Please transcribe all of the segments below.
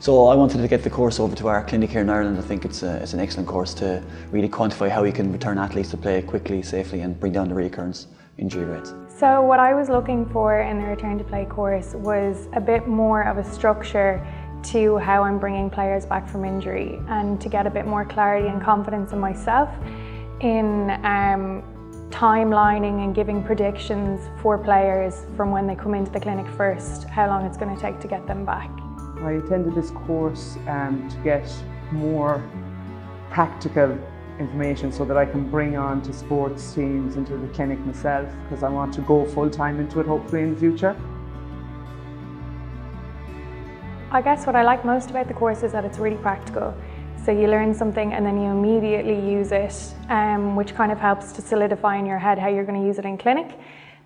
So I wanted to get the course over to our clinic here in Ireland. I think it's an excellent course to really quantify how we can return athletes to play quickly, safely and bring down the reoccurrence injury rates. So what I was looking for in the Return to Play course was a bit more of a structure to how I'm bringing players back from injury, and to get a bit more clarity and confidence in myself in timelining and giving predictions for players from when they come into the clinic first, how long it's going to take to get them back. I attended this course to get more practical information so that I can bring on to sports teams into the clinic myself, because I want to go full time into it hopefully in the future. I guess what I like most about the course is that it's really practical. So you learn something and then you immediately use it, which kind of helps to solidify in your head how you're going to use it in clinic.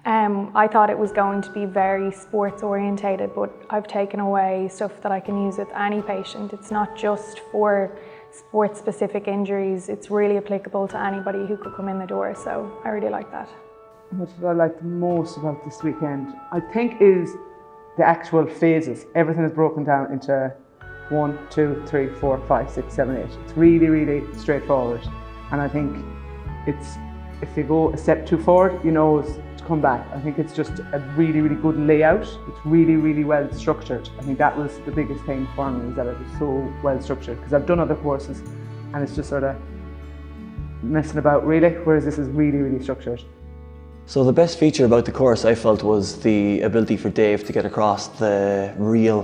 I thought it was going to be very sports orientated, but I've taken away stuff that I can use with any patient. It's not just for sports specific injuries, it's really applicable to anybody who could come in the door, so I really like that. What I like the most about this weekend, I think, is the actual phases. Everything is broken down into 1, 2, 3, 4, 5, 6, 7, 8. It's really, really straightforward. And I think it's, if you go a step too forward, you know to come back. I think it's just a really, really good layout. It's really, really well structured. I think that was the biggest thing for me, is that it was so well structured. Because I've done other courses and it's just sort of messing about really, whereas this is really, really structured. So the best feature about the course, I felt, was the ability for Dave to get across the real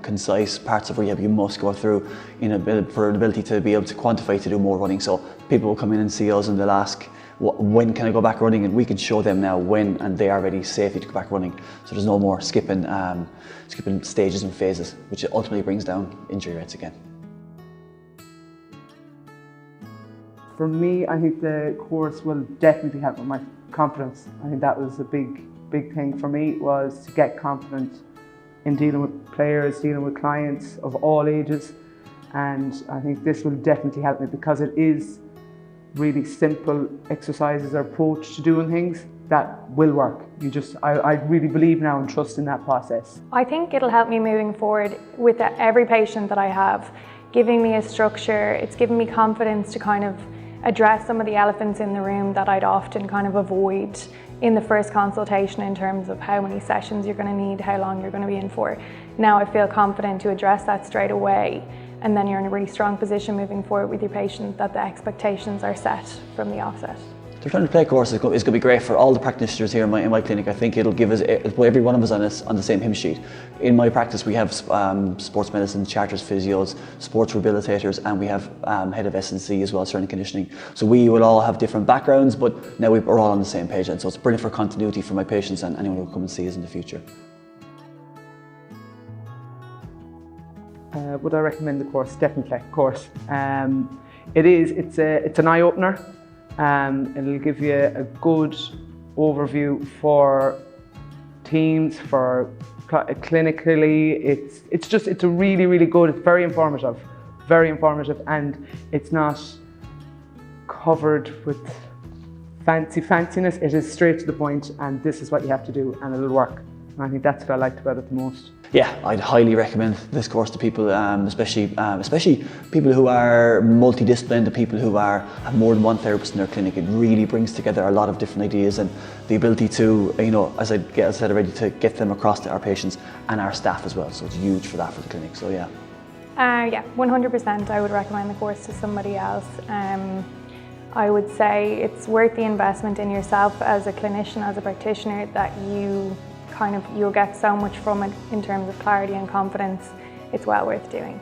concise parts of rehab you must go through for an ability to be able to quantify to do more running. So people will come in and see us and they'll ask, when can I go back running? And we can show them now when, and they are ready safely to go back running. So there's no more skipping stages and phases, which ultimately brings down injury rates again. For me, I think the course will definitely help with my confidence. I think that was a big thing for me, was to get confident in dealing with players, dealing with clients of all ages. And I think this will definitely help me, because it is really simple exercises or approach to doing things that will work. I really believe now and trust in that process. I think it'll help me moving forward with every patient that I have, giving me a structure. It's given me confidence to kind of address some of the elephants in the room that I'd often kind of avoid in the first consultation, in terms of how many sessions you're going to need, how long you're going to be in for. Now I feel confident to address that straight away, and then you're in a really strong position moving forward with your patient, that the expectations are set from the offset. The Return to Play course is going to be great for all the practitioners here in my clinic. I think it'll give us, every one of us on the same hymn sheet. In my practice we have sports medicine, charters, physios, sports rehabilitators, and we have head of S&C as well, strength and conditioning. So we will all have different backgrounds, but now we're all on the same page, and so it's brilliant for continuity for my patients and anyone who will come and see us in the future. Would I recommend the course? Definitely, of course. It's an eye-opener. It'll give you a good overview for teams, for clinically. It's a really, really good. It's very informative, and it's not covered with fanciness. It is straight to the point, and this is what you have to do, and it'll work. And I think that's what I liked about it the most. Yeah, I'd highly recommend this course to people, especially people who are multidisciplined, people who have more than one therapist in their clinic. It really brings together a lot of different ideas, and the ability to, as I said already, to get them across to our patients and our staff as well. So it's huge for that for the clinic. So yeah. Yeah, 100%. I would recommend the course to somebody else. I would say it's worth the investment in yourself as a clinician, as a practitioner, that you'll get so much from it in terms of clarity and confidence. It's well worth doing.